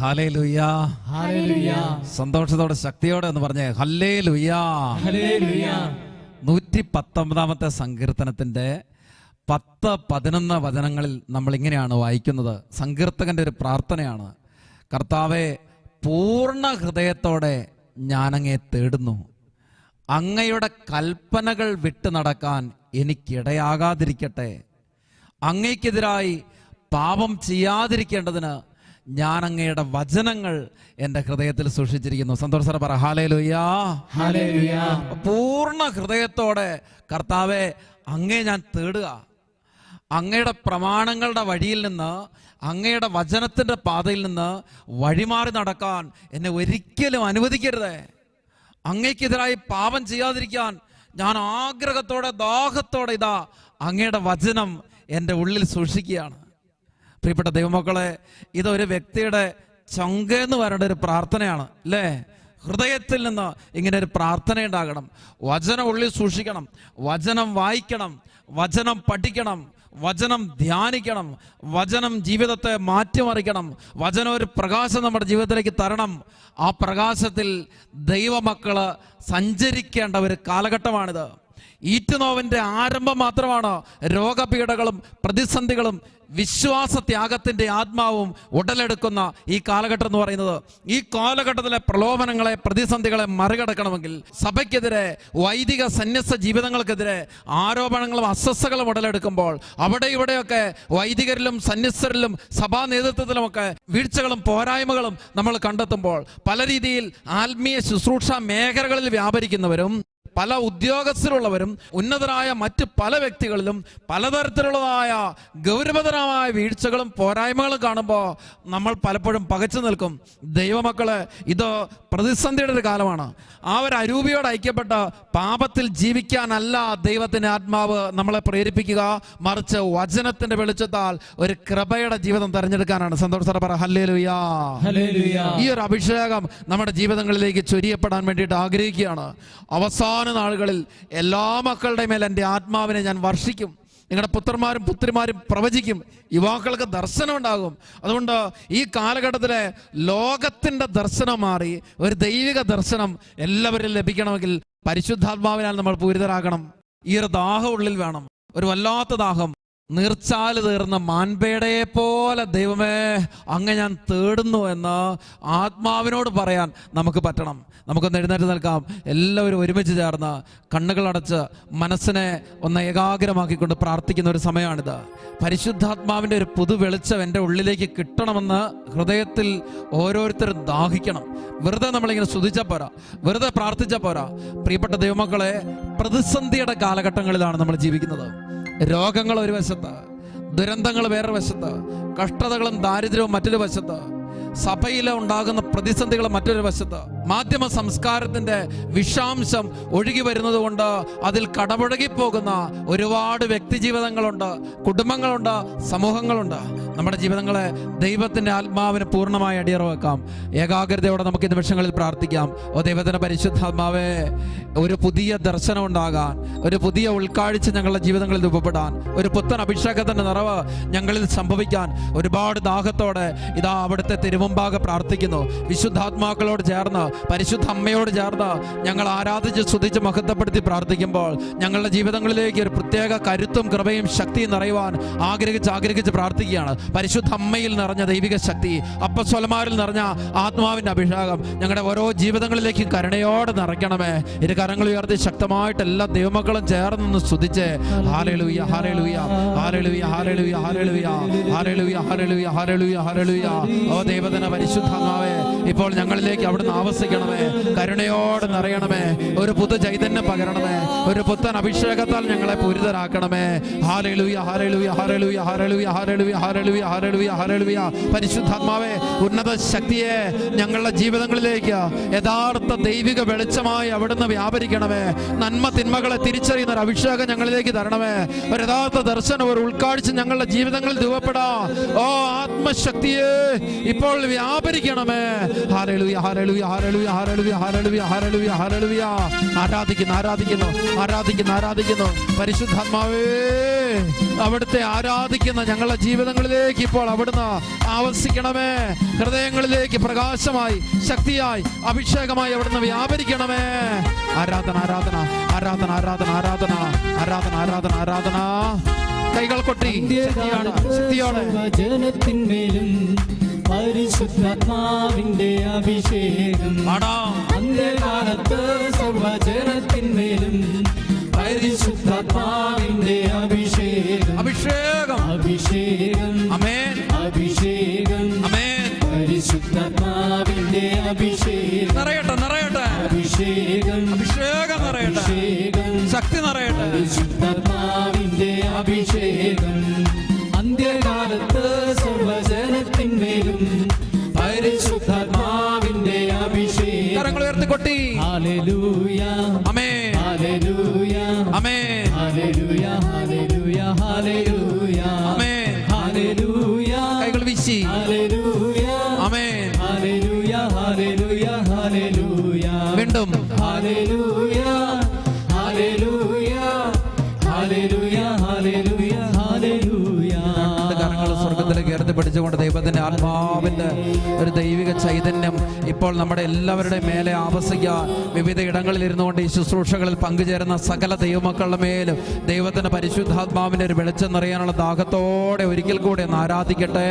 Hallelujah, hallelujah. സന്തോഷത്തോടെ ശക്തിയോടെ എന്ന് പറഞ്ഞേ ഹല്ലേലൂയ. ഹല്ലേലൂയ. 119 സങ്കീർത്തനത്തിന്റെ 10-11 വചനങ്ങളിൽ നമ്മൾ ഇങ്ങനെയാണ് വായിക്കുന്നത്. സങ്കീർത്തകന്റെ ഒരു പ്രാർത്ഥനയാണ്. കർത്താവെ, പൂർണ്ണ ഹൃദയത്തോടെ ഞാനങ്ങയെ തേടുന്നു. അങ്ങയുടെ കൽപ്പനകൾ വിട്ടു നടക്കാൻ എനിക്കിടയാകാതിരിക്കട്ടെ. അങ്ങയ്ക്കെതിരായി പാപം ചെയ്യാതിരിക്കേണ്ടതിന് ഞാൻ അങ്ങയുടെ വചനങ്ങൾ എൻ്റെ ഹൃദയത്തിൽ സൂക്ഷിച്ചിരിക്കുന്നു. സന്തോഷത്തോടെ പറ ഹല്ലേലൂയ. ഹല്ലേലൂയ. പൂർണ്ണ ഹൃദയത്തോടെ കർത്താവെ, അങ്ങയെ ഞാൻ തേടുക. അങ്ങയുടെ പ്രമാണങ്ങളുടെ വഴിയിൽ നിന്ന്, അങ്ങയുടെ വചനത്തിൻ്റെ പാതയിൽ നിന്ന് വഴിമാറി നടക്കാൻ എന്നെ ഒരിക്കലും അനുവദിക്കരുതേ. അങ്ങയ്ക്കെതിരായി പാപം ചെയ്യാതിരിക്കാൻ ഞാൻ ആഗ്രഹത്തോടെ, ദാഹത്തോടെ ഇതാ അങ്ങയുടെ വചനം എൻ്റെ ഉള്ളിൽ സൂക്ഷിക്കുകയാണ്. പ്രിയപ്പെട്ട ദൈവമക്കളെ, ഇതൊരു വ്യക്തിയുടെ ചങ്കെന്ന് വരേണ്ട ഒരു പ്രാർത്ഥനയാണ് അല്ലേ? ഹൃദയത്തിൽ നിന്ന് ഇങ്ങനെ ഒരു പ്രാർത്ഥന ഉണ്ടാകണം. വചനം ഉള്ളിൽ സൂക്ഷിക്കണം, വചനം വായിക്കണം, വചനം പഠിക്കണം, വചനം ധ്യാനിക്കണം, വചനം ജീവിതത്തെ മാറ്റിമറിക്കണം, വചനം ഒരു പ്രകാശം നമ്മുടെ ജീവിതത്തിലേക്ക് തരണം. ആ പ്രകാശത്തിൽ ദൈവമക്കള് സഞ്ചരിക്കേണ്ട ഒരു കാലഘട്ടമാണിത്. ഈറ്റുനോവിന്റെ ആരംഭം മാത്രമാണ് രോഗപീഠകളും പ്രതിസന്ധികളും വിശ്വാസത്യാഗത്തിന്റെ ആത്മാവും ഉടലെടുക്കുന്ന ഈ കാലഘട്ടം എന്ന് പറയുന്നത്. ഈ കാലഘട്ടത്തിലെ പ്രലോഭനങ്ങളെ, പ്രതിസന്ധികളെ മറികടക്കണമെങ്കിൽ സഭയ്ക്കെതിരെ, വൈദിക സന്യസ്ത ജീവിതങ്ങൾക്കെതിരെ ആരോപണങ്ങളും അസ്വസ്ഥകളും ഉടലെടുക്കുമ്പോൾ അവിടെ ഇവിടെയൊക്കെ വൈദികരിലും സന്യസ്തരിലും സഭാ നേതൃത്വത്തിലുമൊക്കെ വീഴ്ചകളും പോരായ്മകളും നമ്മൾ കണ്ടെത്തുമ്പോൾ, പല രീതിയിൽ ആത്മീയ ശുശ്രൂഷ മേഖലകളിൽ വ്യാപരിക്കുന്നവരും പല ഉദ്യോഗസ്ഥരുള്ളവരും ഉന്നതരായ മറ്റ് പല വ്യക്തികളിലും പലതരത്തിലുള്ളതായ ഗൗരവതരമായ വീഴ്ചകളും പോരായ്മകളും കാണുമ്പോൾ നമ്മൾ പലപ്പോഴും പകച്ചു നിൽക്കും. ദൈവമക്കളെ, ഇത് പ്രതിസന്ധിയുടെ ഒരു കാലമാണ്. ആ ഒരു അരൂപിയോട് ഐക്യപ്പെട്ട പാപത്തിൽ ജീവിക്കാനല്ല ദൈവത്തിന്റെ ആത്മാവ് നമ്മളെ പ്രേരിപ്പിക്കുക, മറിച്ച് വചനത്തിന്റെ വെളിച്ചത്താൽ ഒരു കൃപയുടെ ജീവിതം തെരഞ്ഞെടുക്കാനാണ്. സന്തോഷത്തോടെ പറ ഹല്ലേലൂയ. ഈ ഒരു അഭിഷേകം നമ്മുടെ ജീവിതങ്ങളിലേക്ക് ചൊരിയപ്പെടാൻ വേണ്ടിയിട്ട് ആഗ്രഹിക്കുകയാണ്. അവസാന നാളുകളിൽ എല്ലാ മക്കളുടെ മേൽ എൻ്റെ ആത്മാവിനെ ഞാൻ വർഷിക്കും. നിങ്ങളുടെ പുത്രന്മാരും പുത്രിമാരും പ്രവചിക്കും, യുവാക്കൾക്ക് ദർശനം ഉണ്ടാകും. അതുകൊണ്ട് ഈ കാലഘട്ടത്തിലെ ലോകത്തിന്റെ ദർശനം മാറി ഒരു ദൈവിക ദർശനം എല്ലാവരും ലഭിക്കണമെങ്കിൽ പരിശുദ്ധാത്മാവിനാൽ നമ്മൾ പൂരിതരാകണം. ഈ ഒരു ദാഹം ഉള്ളിൽ വേണം, ഒരു വല്ലാത്ത ദാഹം. നീർച്ചാല് തീർന്ന മാൻപേടയെ പോലെ ദൈവമേ അങ്ങ് ഞാൻ തേടുന്നു എന്ന് ആത്മാവിനോട് പറയാൻ നമുക്ക് പറ്റണം. നമുക്കൊന്ന് എഴുന്നേറ്റ് നിൽക്കാം. എല്ലാവരും ഒരുമിച്ച് ചേർന്ന് കണ്ണുകളടച്ച് മനസ്സിനെ ഒന്ന് ഏകാഗ്രമാക്കിക്കൊണ്ട് പ്രാർത്ഥിക്കുന്ന ഒരു സമയമാണിത്. പരിശുദ്ധാത്മാവിൻ്റെ ഒരു പുതു വെളിച്ചം എൻ്റെ ഉള്ളിലേക്ക് കിട്ടണമെന്ന് ഹൃദയത്തിൽ ഓരോരുത്തരും ദാഹിക്കണം. വെറുതെ നമ്മളിങ്ങനെ സ്തുതിച്ചാൽ പോരാ, വെറുതെ പ്രാർത്ഥിച്ചാൽ പോരാ. പ്രിയപ്പെട്ട ദൈവമക്കളെ, പ്രതിസന്ധിയുടെ കാലഘട്ടങ്ങളിലാണ് നമ്മൾ ജീവിക്കുന്നത്. രോഗങ്ങൾ ഒരു വശത്ത്, ദുരന്തങ്ങൾ വേറൊരു വശത്ത്, കഷ്ടതകളും ദാരിദ്ര്യവും മറ്റൊരു വശത്ത്, സഭയിൽ ഉണ്ടാകുന്ന പ്രതിസന്ധികൾ മറ്റൊരു വശത്ത്, മാധ്യമ സംസ്കാരത്തിന്റെ വിഷാംശം ഒഴുകി വരുന്നത് കൊണ്ട് അതിൽ കടപുഴകി പോകുന്ന ഒരുപാട് വ്യക്തി ജീവിതങ്ങളുണ്ട്, കുടുംബങ്ങളുണ്ട്, സമൂഹങ്ങളുണ്ട്. നമ്മുടെ ജീവിതങ്ങളെ ദൈവത്തിന്റെ ആത്മാവിന് പൂർണ്ണമായി അടിയറവെക്കാം. ഏകാഗ്രതയോടെ നമുക്ക് ഈ നിമിഷങ്ങളിൽ പ്രാർത്ഥിക്കാം. ഓ ദൈവത്തിന്റെ പരിശുദ്ധാത്മാവേ, ഒരു പുതിയ ദർശനം ഉണ്ടാകാൻ, ഒരു പുതിയ ഉൾക്കാഴ്ച ഞങ്ങളുടെ ജീവിതങ്ങളിൽ രൂപപ്പെടാൻ, ഒരു പുത്തൻ അഭിഷേകത്തിന്റെ നിറവ് ഞങ്ങളിൽ സംഭവിക്കാൻ ഒരുപാട് ദാഹത്തോടെ ഇതാ അവിടുത്തെ തിരുമുമ്പാകെ പ്രാർത്ഥിക്കുന്നു. വിശുദ്ധാത്മാക്കളോട് ചേർന്ന്, പരിശുദ്ധ അമ്മയോട് ചേർന്ന് ഞങ്ങൾ ആരാധിച്ച് സ്തുതിച്ച് മഹത്വപ്പെടുത്തി പ്രാർത്ഥിക്കുമ്പോൾ ഞങ്ങളുടെ ജീവിതങ്ങളിലേക്ക് ഒരു പ്രത്യേക കരുത്തും കൃപയും ശക്തിയും നിറയുവാൻ ആഗ്രഹിച്ച് പ്രാർത്ഥിക്കുകയാണ്. പരിശുദ്ധ അമ്മയിൽ നിറഞ്ഞ ദൈവിക ശക്തി, അപ്പസ്വലന്മാരിൽ നിറഞ്ഞ ആത്മാവിന്റെ അഭിഷേകം ഞങ്ങളുടെ ഓരോ ജീവിതങ്ങളിലേക്കും കരുണയോടെ നിറയ്ക്കണമേ. ഇരു കരങ്ങൾ ഉയർത്തി ശക്തമായിട്ട് എല്ലാ ദൈവമക്കളും ചേർന്ന് സ്തുതിച്ച് ഹല്ലേലൂയ, ഹല്ലേലൂയ, ഹല്ലേലൂയ, ഹല്ലേലൂയ, ഹല്ലേലൂയ, ഹല്ലേലൂയ, ഹല്ലേലൂയ, ഹല്ലേലൂയ, ഹല്ലേലൂയ. ഓ ദൈവത്തിന്റെ പരിശുദ്ധാത്മാവേ, ഇപ്പോൾ ഞങ്ങളിലേക്ക് അവിടുന്ന് ആവസിക്കണമേ, കരുണയോടെ നിറയണമേ, ഒരു പുതു ചൈതന്യം പകരണമേ, ഒരു പുത്തൻ അഭിഷേകത്താൽ ഞങ്ങളെ പൂരിതരാക്കണമേ. ഹല്ലേലൂയ, ഹല്ലേലൂയ, ഹല്ലേലൂയ, ഹല്ലേലൂയ, ഹല്ലേലൂയ, ഹല്ലേലൂയ, ഹല്ലേലൂയ, ഹല്ലേലൂയ. പരിശുദ്ധാത്മാവേ, ഉന്നത ശക്തിയെ ഞങ്ങളുടെ ജീവിതങ്ങളിലേക്ക് യഥാർത്ഥ ദൈവിക വെളിച്ചമായി അവിടുന്ന് വ്യാപരിക്കണമേ. നന്മ തിന്മകളെ തിരിച്ചറിയുന്ന ഒരു അഭിഷേകം ഞങ്ങളിലേക്ക് തരണമേ. ഒരു യഥാർത്ഥ ദർശനം, ഒരു ഉൾക്കാഴ്ച ഞങ്ങളുടെ ജീവിതങ്ങളിൽ രൂപപ്പെടാം. ഓ ആത്മശക്തിയെ ഇപ്പോൾ വ്യാപരിക്കണമേ. ഹല്ലേലൂയ ഹല്ലേലൂയ ഹല്ലേലൂയ ഹല്ലേലൂയ ഹല്ലേലൂയ ഹല്ലേലൂയ ഹല്ലേലൂയ. ആരാധിക്കുന്നു പരിശുദ്ധാത്മാവേ, അവിടുത്തെ ആരാധിക്കുന്ന ഞങ്ങളുടെ ജീവിതങ്ങളിലേക്ക് ഇപ്പോൾ അവിടുന്ന് ആവസിക്കണമേ. ഹൃദയങ്ങളിലേക്ക് പ്രകാശമായി, ശക്തിയായി, അഭിഷേകമായി അവിടുന്ന് വ്യാപരിക്കണമേ. ആരാധന ആരാധന ആരാധന ആരാധന ആരാധന ആരാധന ആരാധന ആരാധന. കൈകൾ കൊട്ടി ശക്തിയോടെ ജനത്തിന്മേലും പരിശുദ്ധാത്മാവിന്റെ അഭിഷേകം. അന്ത്യകാലത്ത് സർവജനത്തിന്മേലും പരിശുദ്ധാത്മാവിന്റെ അഭിഷേകം. അഭിഷേകം അഭിഷേകം ആമേൻ അഭിഷേകം ആമേൻ. പരിശുദ്ധാത്മാവിന്റെ അഭിഷേകം നിറയട്ടെ നിറയട്ടെ. അഭിഷേകം അഭിഷേകം നിറയട്ടെ. അഭിഷേകം ശക്തി നിറയട്ടെ. പരിശുദ്ധാത്മാവിന്റെ അഭിഷേകം. അന്ത്യകാലത്ത് സർവജനത്തിന്മേലും പരിശുദ്ധാത്മാവിന്റെ അഭിഷേകം. കരങ്ങൾ ഉയർത്തിക്കൊട്ടി ഹല്ലേലൂയ ആമേൻ ഹല്ലേലൂയ ആമേൻ ഹല്ലേലൂയ ഹല്ലേലൂയ ഹല്ലേലൂയ ആമേൻ. ഹല്ലേലൂയ കൈകൾ വീശി ഹല്ലേലൂയ ആമേൻ. ഹല്ലേലൂയ ഹല്ലേലൂയ ഹല്ലേലൂയ. വീണ്ടും ഹല്ലേലൂയ ഹല്ലേലൂയ ഹല്ലേലൂയ ഹല്ലേലൂയ ഹല്ലേലൂയ. കരങ്ങൾ സ്വർഗത്തിലേക്ക് ഉയർത്തി പിടിച്ചുകൊണ്ട് ദൈവത്തിന്റെ ആത്മാവിന്റെ ഒരു ദൈവിക ചൈതന്യം ഇപ്പോൾ നമ്മുടെ എല്ലാവരുടെയും മേലെ ആവസിക്കാൻ വിവിധ ഇടങ്ങളിൽ ഇരുന്നുകൊണ്ട് ഈ ശുശ്രൂഷകളിൽ പങ്കുചേരുന്ന സകല ദൈവമക്കളുടെ മേലും ദൈവത്തിന്റെ പരിശുദ്ധാത്മാവിന്റെ ഒരു വെളിച്ചം നിറയാനുള്ള ദാഹത്തോടെ ഒരിക്കൽ കൂടെ ഒന്ന് ആരാധിക്കട്ടെ.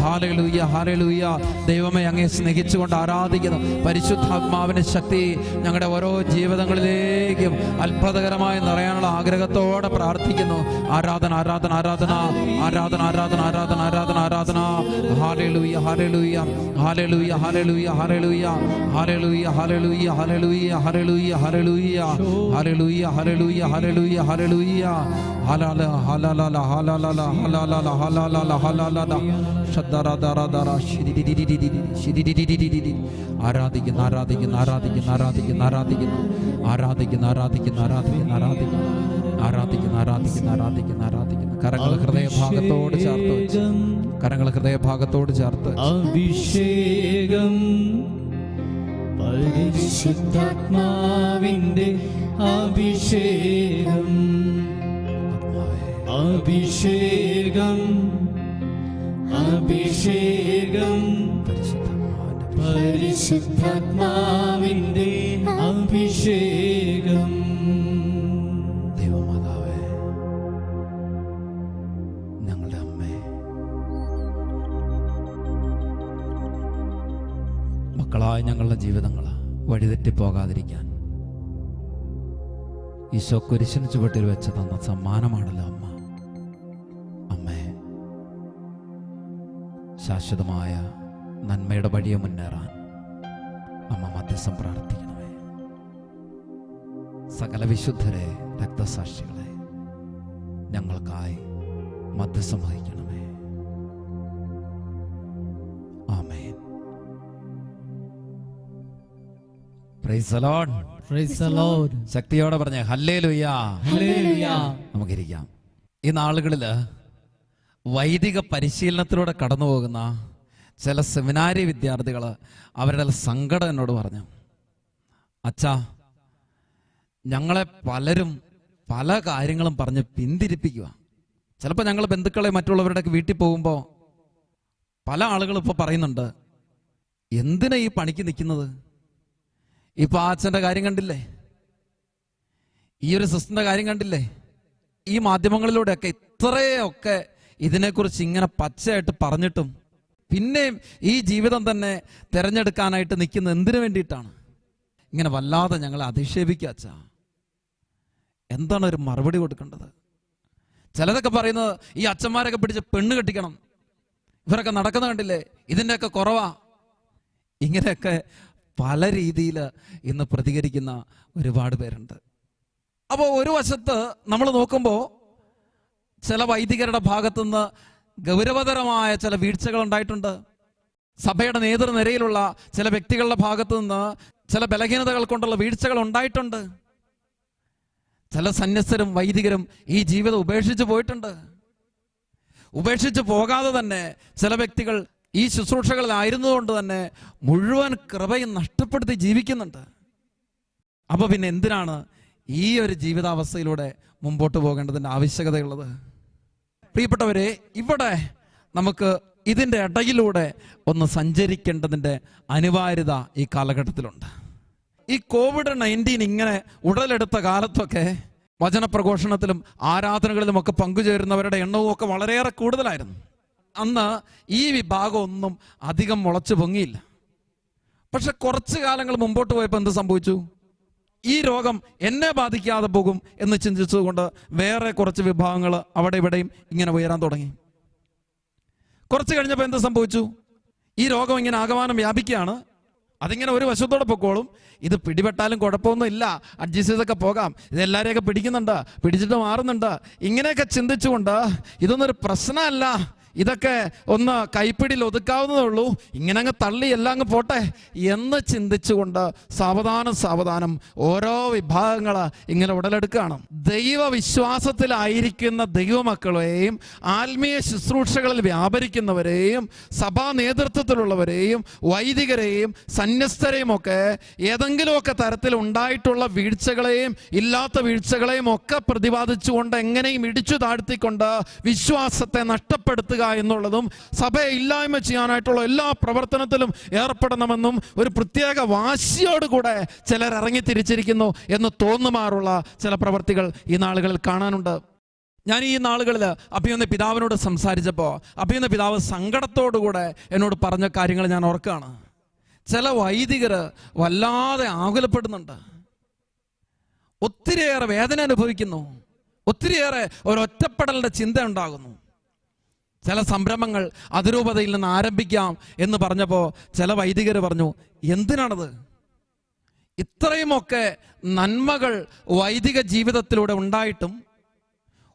Hallelujah hallelujah. ദൈവമേ, അങ്ങേ സ്നേഹിച്ചുകൊണ്ട് ആരാധിക്കുന്നു. പരിശുദ്ധാത്മാവിന്റെ ശക്തി ഞങ്ങളുടെ ഓരോ ജീവിതങ്ങളിലേക്കും അത്ഭുതകരമായി നിറയാനുള്ള ആഗ്രഹത്തോടെ പ്രാർത്ഥിക്കുന്നു. ആരാധന ആരാധന ആരാധന ആരാധന ആരാധന ആരാധന ആരാധന ആരാധന. ഹല്ലേലൂയ ഹല്ലേലൂയ ഹല്ലേലൂയ ഹല്ലേലൂയ ഹല്ലേലൂയ ഹല്ലേലൂയ ഹല്ലേലൂയ ഹല്ലേലൂയ ഹല്ലേലൂയ ഹല്ലേലൂയ ഹല്ലേലൂയ ഹല്ലേലൂയ ഹല്ലേലൂയ ഹല്ലേലൂയ. ഹലാല ഹലാല ഹലാല ഹലാല ഹലാല ഹലാല ശദ്ദറദറദറ ശിദിദിദിദിദിദി ശിദിദിദിദിദിദി. ആരാധിക്കുന്നു ആരാധിക്കുന്നു ആരാധിക്കുന്നു ആരാധിക്കുന്നു ആരാധിക്കുന്നു ആരാധിക്കുന്നു ആരാധിക്കുന്നു ആരാധിക്കുന്നു ആരാധിക്കുന്നു ആരാധിക്കുന്നു ആരാധിക്കുന്നു ആരാധിക്കുന്നു ആരാധിക്കുന്നു. കരങ്ങൾ ഹൃദയഭാഗത്തോട് ചേർത്ത് വെച്ച്, കരങ്ങൾ ഹൃദയഭാഗത്തോട് ചേർത്ത്. അഭിഷേകം പരിശുദ്ധാത്മാവിന്റെ അഭിഷേകം. അഭിഷേകം അഭിഷേകം പരിശുദ്ധാത്മാവിന്റെ അഭിഷേകം. ദൈവമാതാവേ, ഞങ്ങളുടെ അമ്മേ, മക്കളായ ഞങ്ങളുടെ ജീവിതങ്ങൾ വഴിതെറ്റിപ്പോകാതിരിക്കാൻ ഈശോ കുരിശിന് ചുവട്ടിൽ വെച്ച് തന്ന സമ്മാനമാണല്ലോ അമ്മ. അമ്മേ, ശാശ്വതമായ നന്മയുടെ വഴിയെ മുന്നേറാൻ അമ്മ മധ്യസ്ഥം പ്രാർത്ഥിക്കണമേ. സകല വിശുദ്ധരെ, രക്തസാക്ഷികളെ ഞങ്ങൾക്കായി മധ്യസ്ഥം വഹിക്കണമേ. ആമേൻ. Praise the lord. Praise the lord. ശക്തിയോടെ പറഞ്ഞേ ഹല്ലേലൂയ. ഹല്ലേലൂയ. നമുക്കിരിക്കാം. ഈ നാളുകളിൽ വൈദിക പരിശീലനത്തിലൂടെ കടന്നു പോകുന്ന ചില സെമിനാരി വിദ്യാർത്ഥികൾ അവരുടെ സങ്കടം എന്നോട് പറഞ്ഞു. അച്ഛാ, ഞങ്ങളെ പലരും പല കാര്യങ്ങളും പറഞ്ഞ് പിന്തിരിപ്പിക്കുക. ചിലപ്പോൾ ഞങ്ങൾ ബന്ധുക്കളെ മറ്റുള്ളവരുടെ വീട്ടിൽ പോകുമ്പോൾ പല ആളുകളും ഇപ്പോൾ പറയുന്നുണ്ട്, എന്തിനാ ഈ പണിക്ക് നിൽക്കുന്നത്? ഇപ്പൊ ആ അച്ഛൻ്റെ കാര്യം കണ്ടില്ലേ, ഈ ഒരു സിസ്റ്ററിന്റെ കാര്യം കണ്ടില്ലേ, ഈ മാധ്യമങ്ങളിലൂടെയൊക്കെ ഇത്രയൊക്കെ ഇതിനെക്കുറിച്ച് ഇങ്ങനെ പച്ചയായിട്ട് പറഞ്ഞിട്ടും പിന്നെയും ഈ ജീവിതം തന്നെ തിരഞ്ഞെടുക്കാനായിട്ട് നിൽക്കുന്നത് എന്തിനു വേണ്ടിയിട്ടാണ്? ഇങ്ങനെ വല്ലാതെ ഞങ്ങളെ അധിക്ഷേപിക്കുക. അച്ഛാ, എന്താണ് ഒരു മറുപടി കൊടുക്കേണ്ടത്? ചിലതൊക്കെ പറയുന്നത് ഈ അച്ഛന്മാരൊക്കെ പിടിച്ച് പെണ്ണ് കെട്ടിക്കണം, ഇവരൊക്കെ നടക്കുന്ന കണ്ടില്ലേ, ഇതിൻ്റെയൊക്കെ കുറവാ. ഇങ്ങനെയൊക്കെ പല രീതിയിൽ ഇന്ന് പ്രതികരിക്കുന്ന ഒരുപാട് പേരുണ്ട്. അപ്പോൾ ഒരു വശത്ത് നമ്മൾ നോക്കുമ്പോൾ ചില വൈദികരുടെ ഭാഗത്തുനിന്ന് ഗൗരവതരമായ ചില വീഴ്ചകൾ ഉണ്ടായിട്ടുണ്ട്. സഭയുടെ നേതൃനിരയിലുള്ള ചില വ്യക്തികളുടെ ഭാഗത്തു നിന്ന് ചില ബലഹീനതകൾ കൊണ്ടുള്ള വീഴ്ചകൾ ഉണ്ടായിട്ടുണ്ട്. ചില സന്യസ്തരും വൈദികരും ഈ ജീവിതം ഉപേക്ഷിച്ച് പോയിട്ടുണ്ട്. ഉപേക്ഷിച്ച് പോകാതെ തന്നെ ചില വ്യക്തികൾ ഈ ശുശ്രൂഷകളിലായിരുന്നതുകൊണ്ട് തന്നെ മുഴുവൻ കൃപയും നഷ്ടപ്പെടുത്തി ജീവിക്കുന്നുണ്ട്. അപ്പോൾ പിന്നെ എന്തിനാണ് ഈ ഒരു ജീവിതാവസ്ഥയിലൂടെ മുമ്പോട്ട് പോകേണ്ടതിൻ്റെ ആവശ്യകതയുള്ളത്? പ്രിയപ്പെട്ടവരെ, ഇവിടെ നമുക്ക് ഇതിൻ്റെ ഇടയിലൂടെ ഒന്ന് സഞ്ചരിക്കേണ്ടതിൻ്റെ അനിവാര്യത ഈ കാലഘട്ടത്തിലുണ്ട്. ഈ COVID-19 ഇങ്ങനെ ഉടലെടുത്ത കാലത്തൊക്കെ വചനപ്രഘോഷണത്തിലും ആരാധനകളിലും ഒക്കെ പങ്കുചേരുന്നവരുടെ എണ്ണവും ഒക്കെ വളരെയേറെ കൂടുതലായിരുന്നു. അന്ന് ഈ വിഭാഗം ഒന്നും അധികം മുളച്ചു പൊങ്ങിയില്ല. പക്ഷെ കുറച്ച് കാലങ്ങൾ മുമ്പോട്ട് പോയപ്പോൾ എന്ത് സംഭവിച്ചു? ഈ രോഗം എന്നെ ബാധിക്കാതെ പോകും എന്ന് ചിന്തിച്ചുകൊണ്ട് വേറെ കുറച്ച് വിഭാഗങ്ങൾ അവിടെ ഇവിടെയും ഇങ്ങനെ ഉയരാൻ തുടങ്ങി. കുറച്ച് കഴിഞ്ഞപ്പോൾ എന്ത് സംഭവിച്ചു? ഈ രോഗം ഇങ്ങനെ ആകമാനം വ്യാപിക്കുകയാണ്. അതിങ്ങനെ ഒരു വശത്തോടെ പൊക്കോളും. ഇത് പിടിപെട്ടാലും കുഴപ്പമൊന്നും ഇല്ല, അഡ്ജസ്റ്റ് ചെയ്തൊക്കെ പോകാം, ഇതെല്ലാവരെയൊക്കെ പിടിക്കുന്നുണ്ട്, പിടിച്ചിട്ട് മാറുന്നുണ്ട്, ഇങ്ങനെയൊക്കെ ചിന്തിച്ചുകൊണ്ട് ഇതൊന്നൊരു പ്രശ്നമല്ല, ഇതൊക്കെ ഒന്ന് കൈപ്പിടിയിൽ ഒതുക്കാവുന്നതേ ഉള്ളൂ, ഇങ്ങനെ അങ്ങ് തള്ളി എല്ലാം അങ്ങ് പോട്ടെ എന്ന് ചിന്തിച്ചുകൊണ്ട് സാവധാനം ഓരോ വിഭാഗങ്ങൾ ഇങ്ങനെ ഉടലെടുക്കുകയാണ്. ദൈവവിശ്വാസത്തിലായിരിക്കുന്ന ദൈവമക്കളെയും ആത്മീയ ശുശ്രൂഷകളിൽ വ്യാപരിക്കുന്നവരെയും സഭാ നേതൃത്വത്തിലുള്ളവരെയും വൈദികരെയും സന്യസ്തരെയും ഒക്കെ ഏതെങ്കിലുമൊക്കെ തരത്തിൽ ഉണ്ടായിട്ടുള്ള വീഴ്ചകളെയും ഇല്ലാത്ത വീഴ്ചകളെയും ഒക്കെ പ്രതിപാദിച്ചുകൊണ്ട് എങ്ങനെയും ഇടിച്ചു താഴ്ത്തിക്കൊണ്ട് വിശ്വാസത്തെ നഷ്ടപ്പെടുത്തുക എന്നുള്ളതും സഭയെ ഇല്ലായ്മ ചെയ്യാനായിട്ടുള്ള എല്ലാ പ്രവർത്തനത്തിലും ഏർപ്പെടണമെന്നും ഒരു പ്രത്യേക വാശിയോടുകൂടെ ചിലർ ഇറങ്ങി തിരിച്ചിരിക്കുന്നു എന്ന് തോന്നുമാറുള്ള ചില പ്രവർത്തികൾ ഈ നാളുകളിൽ കാണാനുണ്ട്. ഞാൻ ഈ നാളുകളിൽ അഭിമന്യ പിതാവിനോട് സംസാരിച്ചപ്പോൾ അഭിമന്യ പിതാവ് സങ്കടത്തോടുകൂടെ എന്നോട് പറഞ്ഞ കാര്യങ്ങൾ ഞാൻ ഓർക്കുകയാണ്. ചില വൈദികർ വല്ലാതെ ആകുലപ്പെടുന്നുണ്ട്, ഒത്തിരിയേറെ വേദന അനുഭവിക്കുന്നു, ഒത്തിരിയേറെ ഒരൊറ്റപ്പെടലിൻ്റെ ചിന്ത ഉണ്ടാകുന്നു. ചില സംരംഭങ്ങൾ അതിരൂപതയിൽ നിന്ന് ആരംഭിക്കാം എന്ന് പറഞ്ഞപ്പോൾ ചില വൈദികർ പറഞ്ഞു, എന്തിനാണത്? ഇത്രയുമൊക്കെ നന്മകൾ വൈദിക ജീവിതത്തിലൂടെ ഉണ്ടായിട്ടും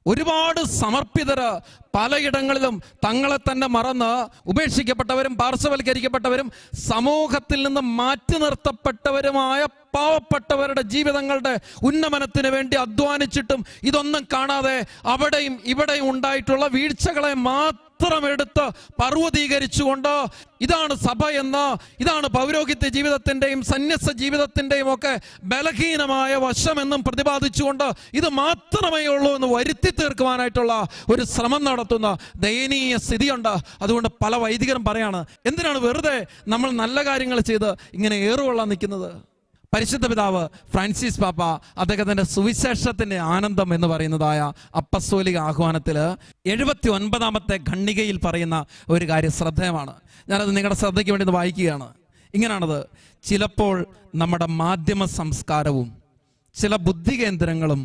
ഒരുപാട് സമർപ്പിതര് പലയിടങ്ങളിലും തങ്ങളെ തന്നെ മറന്ന് ഉപേക്ഷിക്കപ്പെട്ടവരും പാർശ്വവൽക്കരിക്കപ്പെട്ടവരും സമൂഹത്തിൽ നിന്ന് മാറ്റി നിർത്തപ്പെട്ടവരുമായ പാവപ്പെട്ടവരുടെ ജീവിതങ്ങളുടെ ഉന്നമനത്തിന് വേണ്ടി അധ്വാനിച്ചിട്ടും ഇതൊന്നും കാണാതെ അവിടെയും ഇവിടെയും ഉണ്ടായിട്ടുള്ള വീഴ്ചകളെ മാത്രം എടുത്ത് പർവ്വതീകരിച്ചുകൊണ്ട് ഇതാണ് സഭ എന്ന്, ഇതാണ് പൗരോഹിത്യ ജീവിതത്തിൻ്റെയും സന്യസ്ത ജീവിതത്തിൻ്റെയും ഒക്കെ ബലഹീനമായ വശമെന്നും പ്രതിപാദിച്ചുകൊണ്ട് ഇത് മാത്രമേ ഉള്ളൂ എന്ന് വരുത്തി തീർക്കുവാനായിട്ടുള്ള ഒരു ശ്രമം നടത്തുന്ന ദയനീയ സ്ഥിതിയുണ്ട്. അതുകൊണ്ട് പല വൈദികരും പറയാണ്, എന്തിനാണ് വെറുതെ നമ്മൾ നല്ല കാര്യങ്ങൾ ചെയ്ത് ഇങ്ങനെ ഏറുകൊള്ളാൻ നിൽക്കുന്നത്? പരിശുദ്ധ പിതാവ് ഫ്രാൻസിസ് പാപ്പ അദ്ദേഹത്തിൻ്റെ സുവിശേഷത്തിൻ്റെ ആനന്ദം എന്ന് പറയുന്നതായ അപ്പസ്തോലിക ആഹ്വാനത്തിൽ 79-ാമത്തെ ഖണ്ഡികയിൽ പറയുന്ന ഒരു കാര്യം ശ്രദ്ധേയമാണ്. ഞാനത് നിങ്ങളുടെ ശ്രദ്ധയ്ക്ക് വേണ്ടി വായിക്കുകയാണ്. ഇങ്ങനെയാണത്: ചിലപ്പോൾ നമ്മുടെ മാധ്യമ സംസ്കാരവും ചില ബുദ്ധികേന്ദ്രങ്ങളും